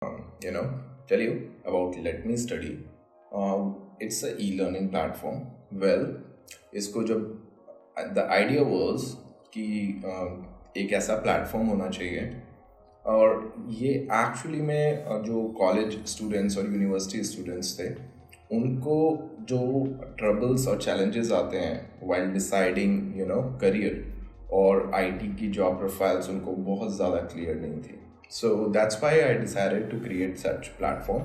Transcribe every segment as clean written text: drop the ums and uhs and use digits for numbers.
you know, tell you about Let Me Study. It's a e-learning platform. Well, इसको जब the idea was कि एक ऐसा platform होना चाहिए और ये एक्चुअली में जो कॉलेज स्टूडेंट्स और यूनिवर्सिटी स्टूडेंट्स थे उनको जो ट्रबल्स और चैलेंजेस आते हैं वाइल डिसाइडिंग करियर और आईटी की जॉब प्रोफाइल्स उनको बहुत ज़्यादा क्लियर नहीं थी. So that's why I decided to create such platform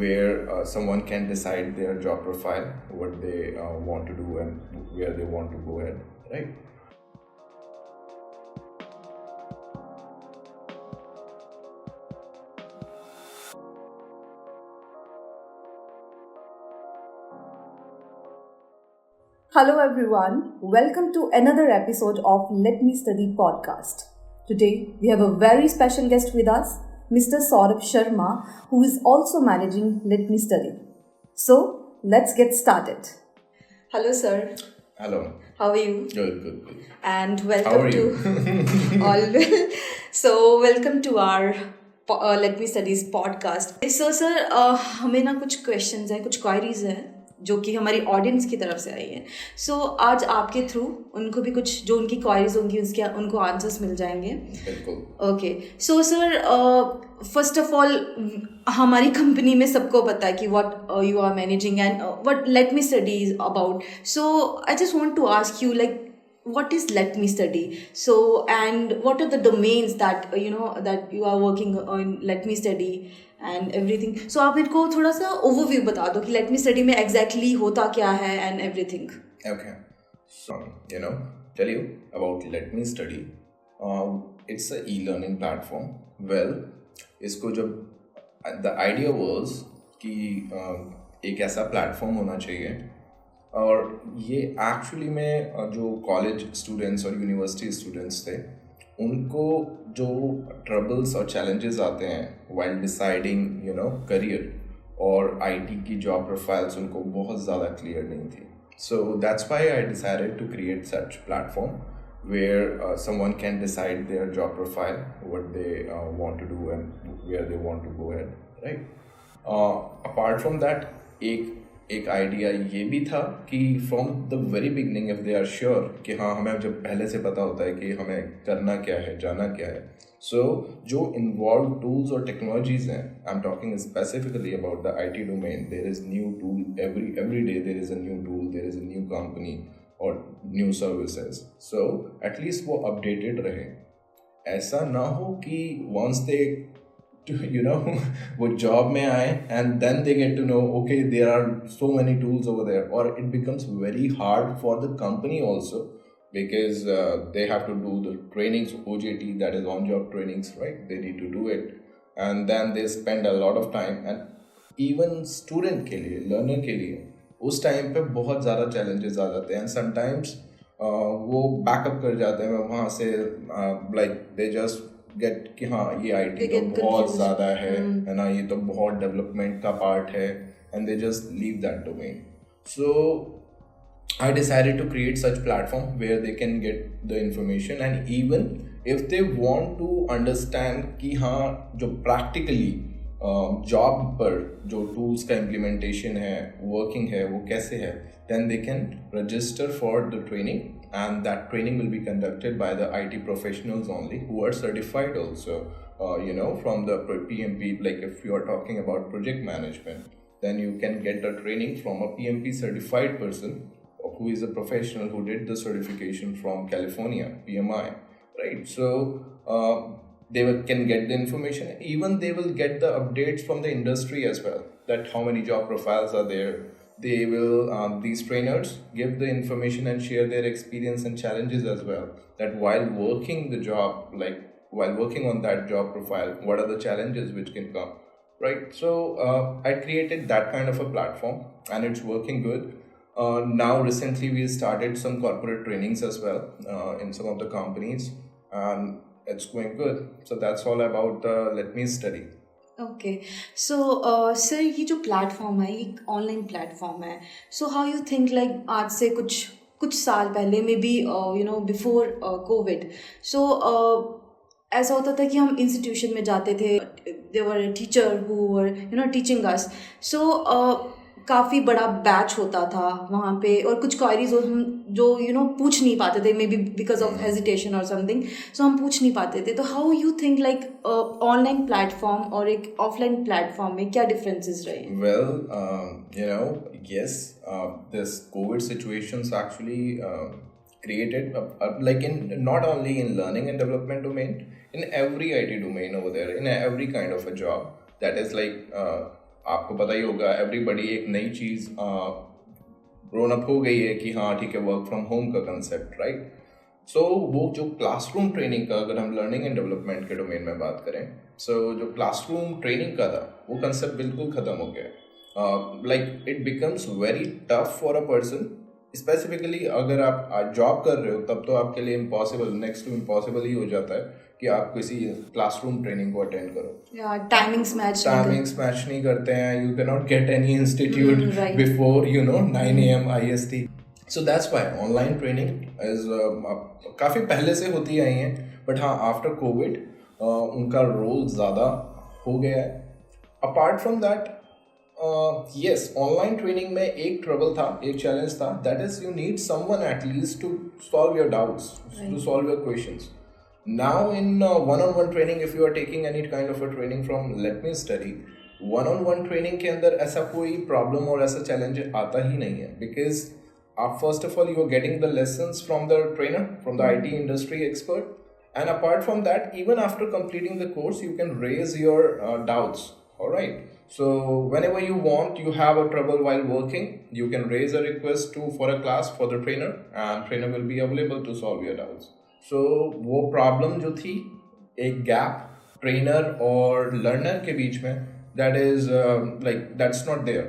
where someone can decide their job profile, what they want to do and where they want to go ahead, right? Hello everyone, welcome to another episode of Let Me Study podcast. Today we have a very special guest with us, Mr. Saurabh Sharma, who is also managing Let Me Study. So let's get started. Hello sir. Hello. How are you? Good. And How welcome are to you? all well. So welcome to our Let Me Studies podcast. So sir, हमें ना कुछ questions हैं, कुछ queries हैं जो कि हमारी audience की तरफ से आई हैं. सो आज आपके थ्रू उनको भी कुछ जो उनकी क्वारीज होंगी उनको आंसर्स मिल जाएंगे. बिल्कुल. Okay. So sir, first of all हमारी कंपनी में सबको पता है कि what you are managing and what let me study is about. So I just want to ask you like what is let me study, so and what are the domains that that you are working on let me study and everything. So आप इनको थोड़ा सा overview बता दो कि let me study में exactly होता क्या है and everything. Okay. So, tell you about Let Me Study. It's a e-learning platform. Well, इसको जब the idea was कि एक ऐसा प्लेटफॉर्म होना चाहिए और ये एक्चुअली में जो कॉलेज स्टूडेंट्स और यूनिवर्सिटी स्टूडेंट्स थे उनको जो ट्रबल्स और चैलेंजेस आते हैं वाइल डिसाइडिंग करियर और आईटी की जॉब प्रोफाइल्स उनको बहुत ज़्यादा क्लियर नहीं थी. So that's why I decided to create such platform where someone can decide their job profile, what they want to do and where they want to go ahead, right? Apart from that, एक idea ये भी था कि from the very beginning if they are sure कि हाँ हमें जब पहले से पता होता है कि हमें करना क्या है, जाना क्या है. सो जो इन्वॉल्व टूल्स और टेक्नोलॉजीज हैं, I am talking specifically about the IT domain. There is new tool every day, there is a new tool, there is a new company और न्यू सर्विसेज. सो एटलीस्ट वो updated रहे. ऐसा ना हो कि once they वो job में आए and then they get to know okay there are so many tools over there, or it becomes very hard for the company also because they have to do the trainings, OJT, that is on job trainings, right? They need to do it and then they spend a lot of time. And even student के लिए, learner के लिए उस time पे बहुत ज़्यादा challenges आ जाते हैं and sometimes वो बैकअप कर जाते हैं वहाँ से like they just गेट कि हाँ ये आईटी तो बहुत ज़्यादा है ना, ये तो बहुत डेवलपमेंट का पार्ट है and they just leave that domain. So I decided to create such platform where they can get the information and even if they want to understand कि हाँ जो प्रैक्टिकली जॉब पर जो टूल्स का implementation है, working है, वो कैसे है, then they can register for the training and that training will be conducted by the IT professionals only who are certified also, from the PMP. Like if you are talking about project management, then you can get a training from a PMP certified person who is a professional who did the certification from California, PMI, right? So can get the information. Even they will get the updates from the industry as well, that how many job profiles are there. They will, these trainers give the information and share their experience and challenges as well, that while working the job, like while working on that job profile, what are the challenges which can come, right? So I created that kind of a platform and it's working good. Now recently we started some corporate trainings as well in some of the companies and it's going good. So that's all about the Let Me Study. Okay. So sir ये जो platform है, ये online platform है. So how you think like आज से कुछ साल पहले may be before COVID, so ऐसा होता था कि हम इंस्टीट्यूशन में जाते थे, there teacher who were teaching us, so काफ़ी बड़ा बैच होता था वहाँ पे, और कुछ क्वारीज हम जो पूछ नहीं पाते थे, may be because of hesitation और समथिंग, सो हम पूछ नहीं पाते थे. तो how you think like online platform और एक ऑफलाइन प्लेटफॉर्म में क्या डिफरेंसेस रहे? Well, yes, this COVID situations actually created, like in not only in learning and development domain, in every IT domain over there, in every kind of a job. That is like, आपको पता ही होगा, everybody एक नई चीज़ grown up हो गई है कि हाँ ठीक है, वर्क फ्रॉम होम का कंसेप्ट, राइट. सो वो जो क्लासरूम ट्रेनिंग का, अगर हम लर्निंग एंड डेवलपमेंट के डोमेन में बात करें, सो जो क्लासरूम ट्रेनिंग का था वो कंसेप्ट बिल्कुल ख़त्म हो गया. Like it becomes very tough for a person, specifically अगर आप जॉब कर रहे हो तब तो आपके लिए इम्पॉसिबल, नेक्स्ट टू इम्पॉसिबल ही हो जाता है कि आप किसी क्लासरूम ट्रेनिंग को अटेंड करो. टाइमिंग्स मैच नहीं करते हैं. You can not get any institute before 9 AM IST. So that's why online training is काफ़ी पहले से होती आई हैं, बट हाँ आफ्टर कोविड उनका रोल ज़्यादा हो गया है. Apart from that, yes, online training में एक ट्रबल था, एक चैलेंज था, that is you need someone at least to solve your doubts, to solve your questions. Now in one-on-one training, if you are taking any kind of a training from Let Me Study, one-on-one training के अंदर ऐसा कोई problem और ऐसा challenge आता ही नहीं है, because first of all you are getting the lessons from the trainer, from the IT industry expert, and apart from that, even after completing the course you can raise your doubts. All right, so whenever you want, you have a trouble while working, you can raise a request for a class for the trainer, and trainer will be available to solve your doubts. So वो problem जो थी, एक gap trainer और learner के बीच में, that is like that's not there.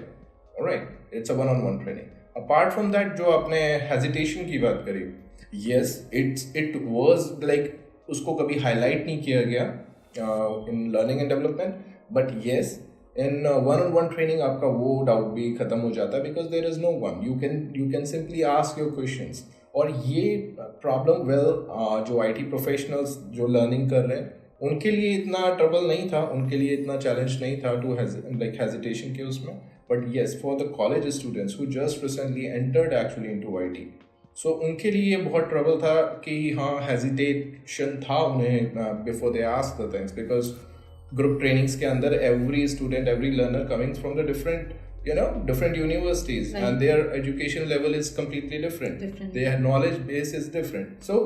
All right, it's a one-on-one training. Apart from that, जो आपने hesitation की बात करी, yes, it was like उसको कभी हाईलाइट नहीं किया गया in learning and development, but yes, in one-on-one training आपका वो डाउट भी खत्म हो जाता है, because there is no one, you can simply ask your questions. और ये प्रॉब्लम जो IT प्रोफेशनल्स जो लर्निंग कर रहे हैं उनके लिए इतना ट्रबल नहीं था, उनके लिए इतना चैलेंज नहीं था टू लाइक हेजिटेशन के उसमें. But yes, for the college students who just recently entered actually into IT, सो उनके लिए ये बहुत ट्रबल था कि हाँ हेजिटेशन था उन्हें before they ask the things, because group trainings के अंदर every student, every learner coming from the different universities, right, and their education level is completely different. Their knowledge base is different, so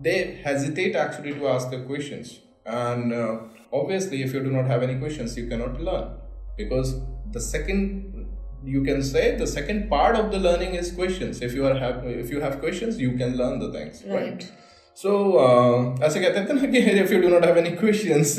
they hesitate actually to ask the questions. And obviously if you do not have any questions, you cannot learn, because the second, you can say the second part of the learning is questions. If you have questions, you can learn the things, right? So ऐसे कहते थे ना कि if you do not have any questions,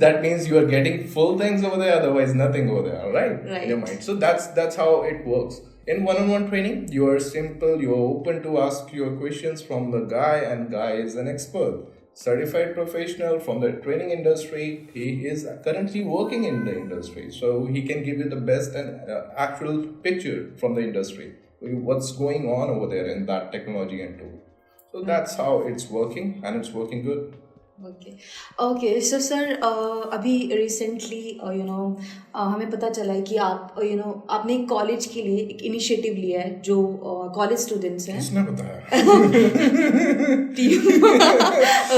that means you are getting full things over there, otherwise nothing over there, right? In your mind. So that's how it works. In one-on-one training, you are simple, you are open to ask your questions from the guy, and guy is an expert, certified professional from the training industry. He is currently working in the industry, so he can give you the best and actual picture from the industry, what's going on over there in that technology and tool. So that's how it's working, and it's working good. Okay, so sir, अभी recently हमें पता चला है कि आप आपने college के लिए एक इनिशिएटिव लिया है, जो कॉलेज स्टूडेंट्स हैं. किसने बताया?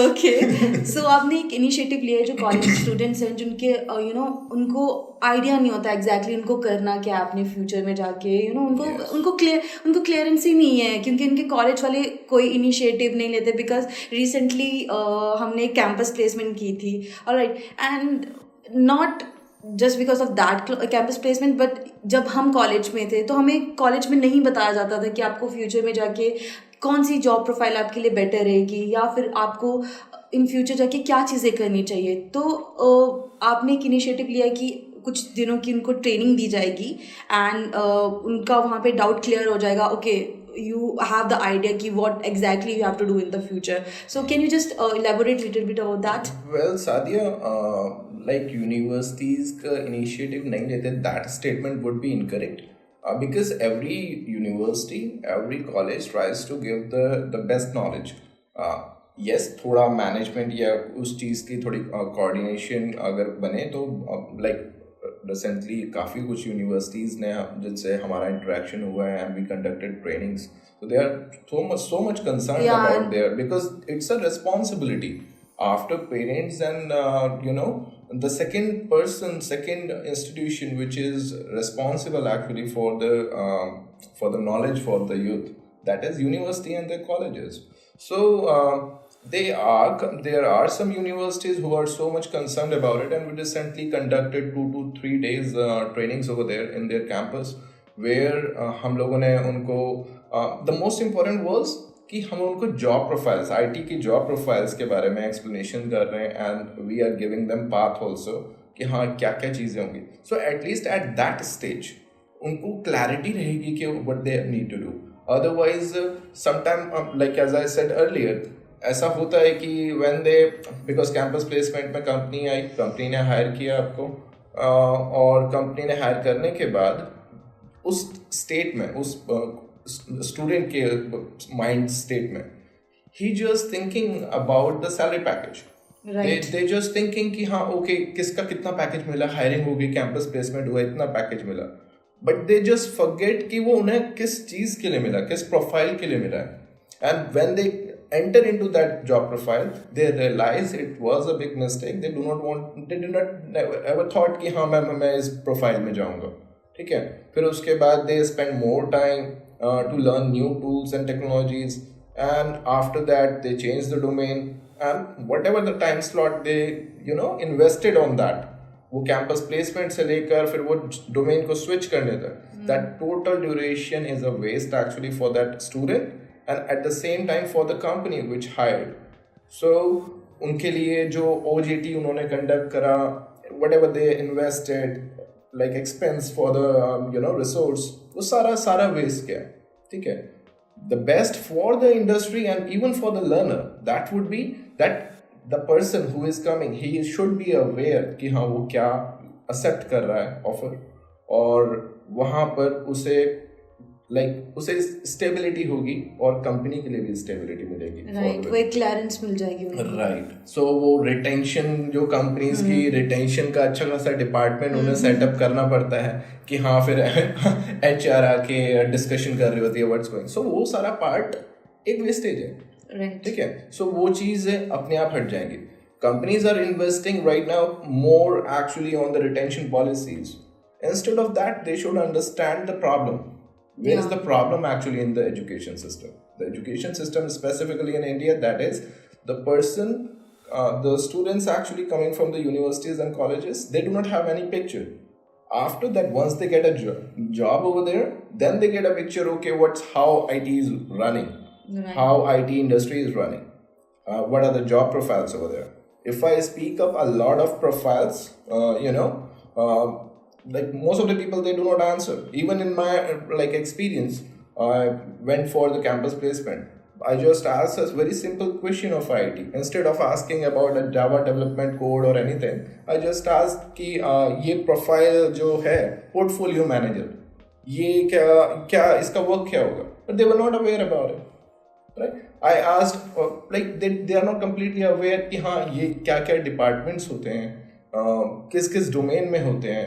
ओके, सो आपने एक इनिशिएटिव लिया है जो कॉलेज स्टूडेंट्स हैं, जिनके उनको आइडिया नहीं होता एग्जैक्टली उनको करना क्या अपने फ्यूचर में जाके, उनको क्लियरेंस ही नहीं है, क्योंकि उनके कॉलेज वाले कोई इनिशिएटिव नहीं लेते. बिकॉज रिसेंटली हमने कैंपस प्लेसमेंट की थी, alright, and not just because of that campus placement, but जब हम कॉलेज में थे तो हमें कॉलेज में नहीं बताया जाता था कि आपको फ्यूचर में जाके कौन सी जॉब प्रोफाइल आपके लिए बेटर रहेगी, या फिर आपको इन फ्यूचर जाके क्या चीज़ें करनी चाहिए. तो आपने एक इनिशिएटिव लिया कि कुछ दिनों की उनको ट्रेनिंग दी जाएगी, एंड उनका वहाँ पे डाउट क्लियर हो जाएगा. Okay, you have the idea ki what exactly you have to do in the future. So can you just elaborate a little bit about that? Well, Sadia, like universities ka initiative nahi lete, that statement would be incorrect, because every university, every college tries to give the best knowledge. Yes थोड़ा management या उस चीज़ की थोड़ी coordination अगर बने तो like recently काफ़ी कुछ यूनिवर्सिटीज़ ने जिनसे हमारा इंटरेक्शन हुआ है and we conducted trainings so they are so much concerned Yeah, about and their because it's a responsibility after parents and the second institution which is responsible actually for the knowledge for the youth, that is university and their colleges. So there are some universities who are so much concerned about it, and we recently conducted 2 to 3 days trainings over there in their campus where हम लोगों ने उनको the most important was कि हम उनको job profiles IT की job profiles के बारे में एक्सप्लेनेशन कर रहे हैं and we are giving them path also कि हाँ क्या क्या चीज़ें होंगी. So at least at that stage उनको क्लैरिटी रहेगी कि what they need to do. Otherwise sometime like as I said earlier ऐसा होता है कि when they because campus placement में कंपनी आई, कंपनी ने हायर किया आपको और कंपनी ने हायर करने के बाद उस स्टेट में उस स्टूडेंट के माइंड स्टेट में ही just thinking about the salary package. They just thinking कि हाँ ओके किसका कितना पैकेज मिला, हायरिंग हो गई, कैंपस प्लेसमेंट हुआ, इतना पैकेज मिला. बट दे जस्ट फॉरगेट कि वो उन्हें किस चीज़ के लिए मिला, किस प्रोफाइल के लिए मिला है. And when they enter into that job profile they realize it was a big mistake. They did not ever thought कि हाँ मैं इस प्रोफाइल में जाऊँगा. ठीक है, फिर उसके बाद they spend more time to learn new tools and technologies, and after that they change the domain, and whatever the time slot they invested on that, वो कैंपस प्लेसमेंट से लेकर फिर वो डोमेन को स्विच करने तक, that total duration is a waste actually for that student and at the same time for the company which hired. So उनके लिए जो OJT उन्होंने कंडक्ट करा, whatever they invested like expense for the resource, वो सारा waste गया. ठीक है, the best for the industry and even for the learner, that would be that the person who is coming, he should be aware कि हाँ वो क्या accept कर रहा है ऑफर, और वहाँ पर उसे स्टेबिलिटी होगी और कंपनी के लिए भी स्टेबिलिटी मिलेगी. राइट, वो एक क्लियरेंस मिल जाएगी. राइट, सो वो रिटेंशन जो कंपनीज की रिटेंशन का अच्छा खासा डिपार्टमेंट उन्हें सेटअप करना पड़ता है कि हाँ फिर HR आके डिस्कशन कर रही होती है व्हाट्स गोइंग. सो वो सारा पार्ट एक वेस्टेज है. ठीक है, सो वो चीज़ें अपने आप हट जाएंगी. Companies are investing right now more actually on the retention policies. Instead of that, they should understand the problem. Where is the problem actually in the education system? The education system specifically in India, that is the person, the students actually coming from the universities and colleges, they do not have any picture. After that, once they get a job over there, then they get a picture, okay, how IT is running, how IT industry is running, what are the job profiles over there. If I speak of a lot of profiles, like most of the people, they do not answer. Even in my experience, I went for the campus placement. I just asked a very simple question of IT. Instead of asking about a Java development code or anything, I just asked कि ये profile जो है portfolio manager, ये क्या इसका work क्या होगा. But they were not aware about it. Right? I asked they are not completely aware कि हाँ ये क्या क्या डिपार्टमेंट्स होते हैं, किस किस डोमेन में होते हैं,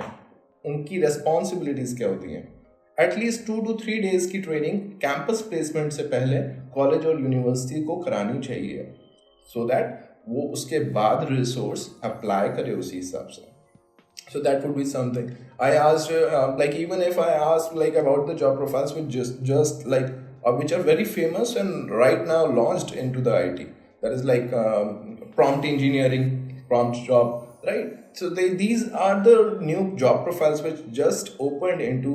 उनकी रेस्पॉन्सिबिलिटीज क्या होती हैं. एटलीस्ट 2 to 3 days की ट्रेनिंग कैंपस प्लेसमेंट से पहले कॉलेज और यूनिवर्सिटी को करानी चाहिए, सो दैट वो उसके बाद रिसोर्स अप्लाई करे उसी हिसाब से. So that would be something. I asked, even if I asked about the job profiles which just which are very famous and right now launched into the IT, that is prompt engineering, prompt job, right? So these are the new job profiles which just opened into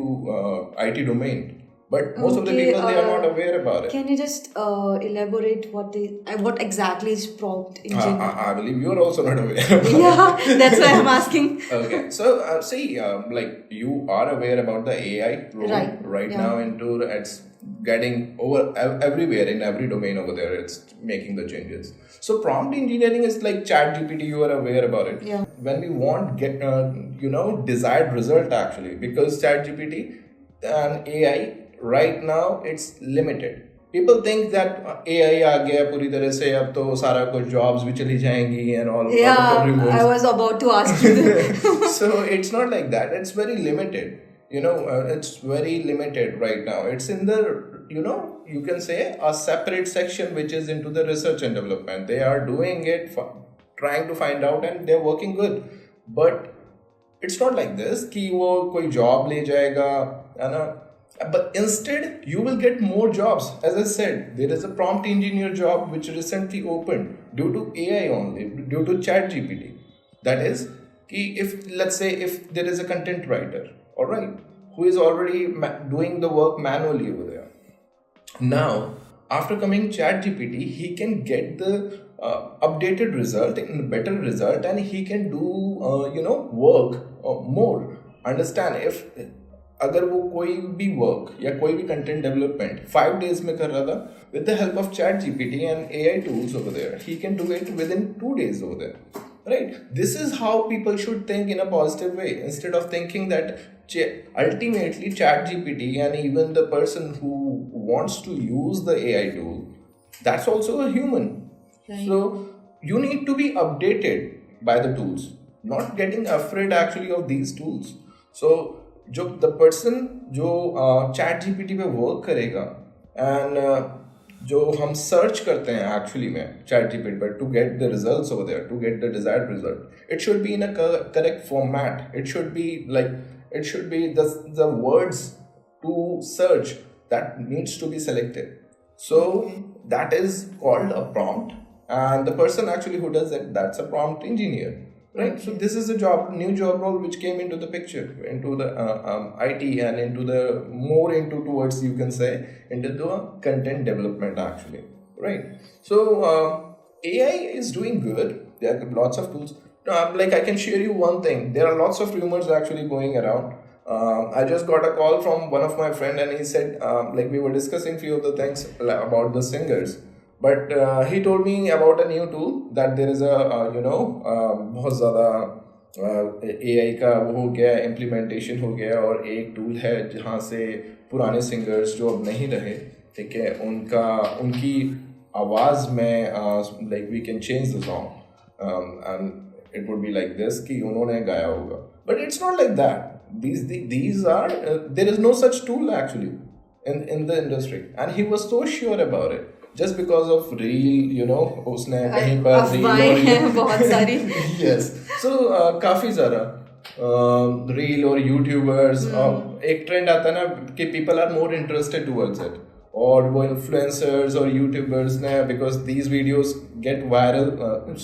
IT domain. But most of the people, they are not aware about it. Can you just elaborate what exactly is prompt engineering? I believe you are also not aware. Yeah, that's why I'm asking. Okay, so see, you are aware about the AI role right now into it's getting over everywhere in every domain over there. It's making the changes. So prompt engineering is like ChatGPT. You are aware about it. Yeah. When we want get desired result actually, because ChatGPT and AI right now it's limited. people think that AI आ गया पूरी तरह से, अब तो सारा कुछ jobs भी चली जाएंगी and all Yeah, remote. I was about to ask you. So it's not like that. It's very limited. It's very limited right now. It's in the, you can say a separate section which is into the research and development. They are doing it, trying to find out, and they're working good. But it's not like this कि वो कोई job ले जाएगा, है ना? But instead, you will get more jobs. As I said, there is a prompt engineer job which recently opened due to AI only, due to ChatGPT. That is, if let's say if there is a content writer, all right, who is already doing the work manually over there. Now, after coming ChatGPT, he can get the updated result, and better result, and he can do work more. Understand, if अगर वो कोई भी work या कोई भी content development 5 days में कर रहा था with the help of ChatGPT and AI tools over there, he can do it within 2 days over there, right? This is how people should think in a positive way, instead of thinking that ultimately ChatGPT and even the person who wants to use the AI tool, that's also a human. Right. So you need to be updated by the tools, not getting afraid actually of these tools. So जो the person जो ChatGPT पे work करेगा and जो हम search करते हैं actually में ChatGPT पर to get the results over there, to get the desired result, it should be in a correct format. It should be the words to search that needs to be selected. So that is called a prompt, and the person actually who does it, that's a prompt engineer, right? So this is a new job role which came into the picture, into the IT, and into the more into towards, you can say, into the content development actually, right? So AI is doing good. There are lots of tools. Like I can share you one thing. There are lots of rumors actually going around. I just got a call from one of my friend, and he said like we were discussing few of the things about the singers. But he told me about a new tool that there is a बहुत ज़्यादा AI का वो हो गया, implementation हो गया, और एक टूल है जहाँ से पुराने सिंगर्स जो अब नहीं रहे, ठीक है, उनकी आवाज़ में like we can change the song and it would be like this कि उन्होंने गाया होगा. But it's not like that. These are there is no such tool actually in the industry, and he was so sure about it. Just because of reel, उसने कहीं पर अफवाहें हैं बहुत सारी. Yes. So काफी ज़्यादा reel और यूट्यूबर्स, एक ट्रेंड आता है ना कि people are more interested towards it, और वो influencers और यूट्यूबर्स ने, because these videos get viral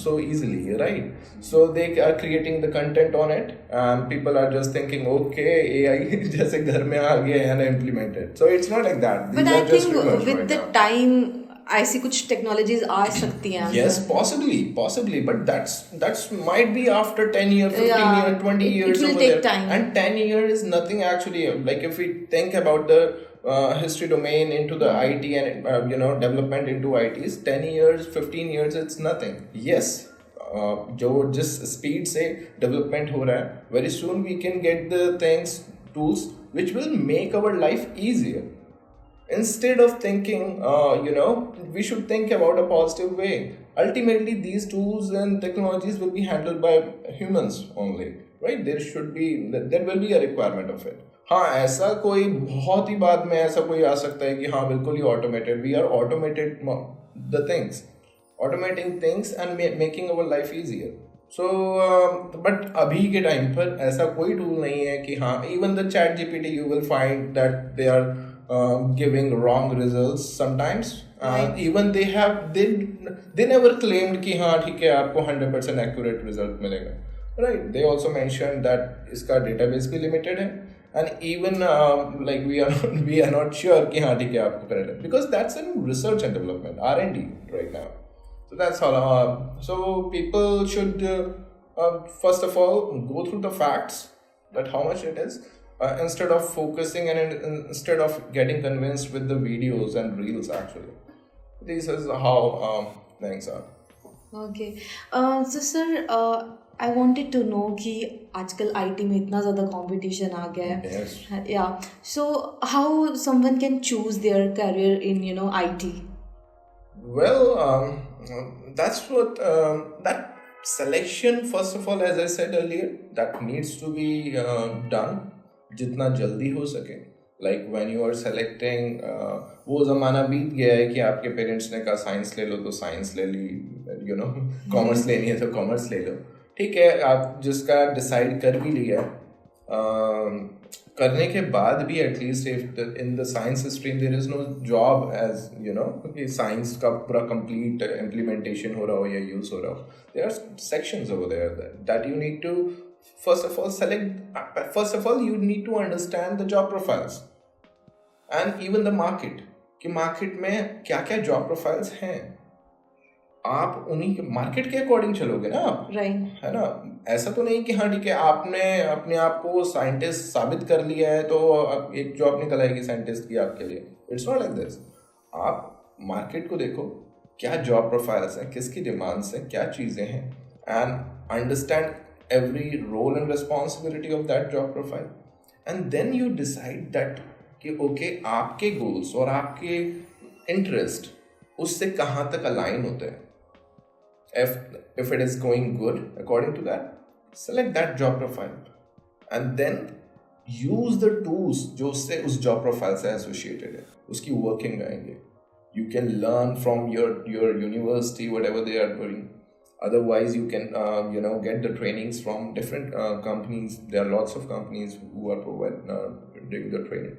so easily, right? So they are creating the content on it, and people are just thinking, okay, AI जैसे घर में आ गया है ना implemented. So it's not like that. But I think with the time ऐसी कुछ technologies आ सकती हैं. Yes, possibly, but that's might be after 10 years, 15 years, 20 years. It will take time. And 10 years is nothing actually. Like if we think about the history domain into the IT and development into ITs, 10 years, 15 years, it's nothing. Yes, जो जिस speed से development हो रहा है, very soon we can get the tools which will make our life easier. Instead of thinking, we should think about a positive way. Ultimately, these tools and technologies will be handled by humans only, right? There will be a requirement of it. हाँ, ऐसा कोई बहुत ही बाद में ऐसा कोई आ सकता है कि हाँ बिल्कुल ही automated. We are automating things and making our life easier. So, but अभी के टाइम पर ऐसा कोई टूल नहीं है कि हाँ, even the ChatGPT you will find that they are giving wrong results sometimes. Even they never claimed कि हाँ ठीक है आपको 100% accurate result मिलेगा, right? They also mentioned that इसका database भी limited है, and even like we are not sure कि हाँ ठीक है आपको correct है, because that's in research and development, R&D right now. So that's all. So people should first of all go through the facts, that how much it is. Instead of focusing and instead of getting convinced with the videos and reels actually. This is how things are. Okay. So sir, I wanted to know कि आजकल IT में इतना ज़्यादा competition आ गया Yes. है या so how someone can choose their career in IT. Well, that's what that selection, first of all, as I said earlier, that needs to be done जितना जल्दी हो सके. Like when you are selecting, वो ज़माना बीत गया है कि आपके पेरेंट्स ने कहा साइंस ले लो तो साइंस ले ली, कॉमर्स लेनी है तो कॉमर्स ले लो. ठीक है, आप जिसका डिसाइड कर भी लिया करने के बाद भी at least if in the science stream there is no job as कि साइंस का पूरा कंप्लीट इम्प्लीमेंटेशन हो रहा हो या यूज हो रहा हो, there are sections over there that you need to first of all you need to understand the job profiles and even the market कि मार्केट में क्या क्या जॉब प्रोफाइल्स हैं. आप उन्हीं के मार्केट के अकॉर्डिंग चलोगे ना आप, राइट है ना. ऐसा तो नहीं कि हाँ ठीक है आपने अपने आप को साइंटिस्ट साबित कर लिया है तो अब एक जॉब निकल आएगी साइंटिस्ट की आपके लिए. It's not like this. आप मार्केट को देखो, क्या जॉब प्रोफाइल्स हैं, किसकी डिमांड्स हैं, क्या चीज़ें हैं, and understand every role and responsibility of that job profile, and then you decide that कि okay आपके goals और आपके interest उससे कहाँ तक align होते हैं. If it is going good according to that, select that job profile and then use the tools जो उससे उस job profile से associated है, उसकी working आएंगे. You can learn from your university whatever they are doing. Otherwise, you can get the trainings from different companies. There are lots of companies who are providing the training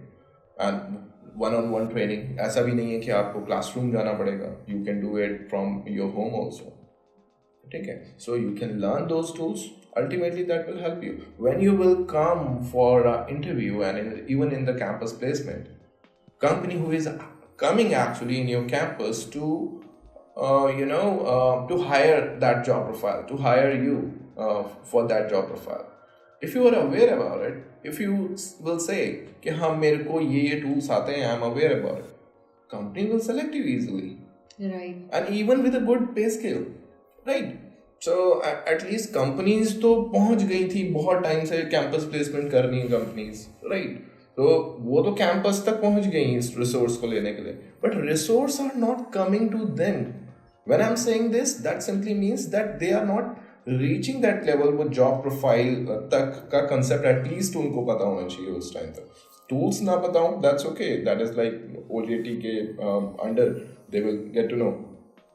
and one-on-one training. ऐसा भी नहीं है कि आपको classroom जाना पड़ेगा. You can do it from your home also. ठीक है? So you can learn those tools. Ultimately, that will help you when you will come for an interview and even in the campus placement. Company who is coming actually in your campus to to hire that job profile, to hire you for that job profile. If you are aware about it, if you will say कि हाँ मेरे को ये tools आते हैं, I'm aware about it, company will select you easily. Right. And even with a good pay scale, right? So at least companies तो पहुँच गई थी बहुत टाइम से campus placement करनी है companies, right? तो वो तो कैंपस तक पहुंच गई इस रिसोर्स को लेने के लिए, but resource are not coming to them. When I am saying this, that simply means that they are not reaching that level. वो जॉब प्रोफाइल तक का कंसेप्ट एटलीस्ट उनको पता होना चाहिए उस टाइम तक. टूल्स ना पता हो, that's okay, that is like OJT के under they will get to know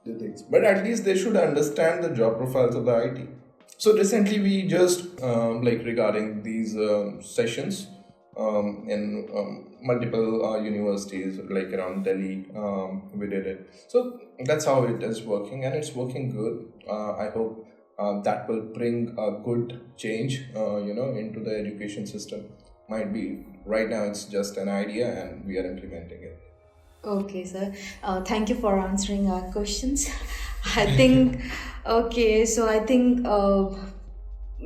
the things, but at least they should understand the job profiles of the IT. So recently we just regarding these sessions in multiple universities like around Delhi, we did it. So that's how it is working and it's working good. I hope that will bring a good change into the education system. Might be right now it's just an idea and we are implementing it. Okay, sir. Thank you for answering our questions. I think okay, so I think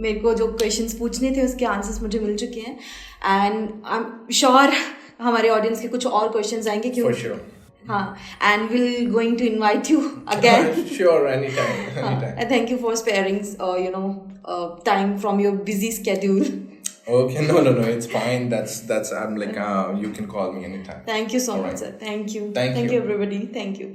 मेरे को जो questions पूछने थे उसके answers मुझे मिल चुके हैं and I am sure हमारे ऑडियंस के कुछ और क्वेश्चंस आएंगे क्यों. For sure. हाँ, and we'll going to invite you again. Sure, anytime. Thank you for sparing time from your busy schedule. Okay, no, it's fine. That's I'm like you can call me anytime. Thank you so All much, right. sir. Thank you. Thank you you. everybody. Thank you.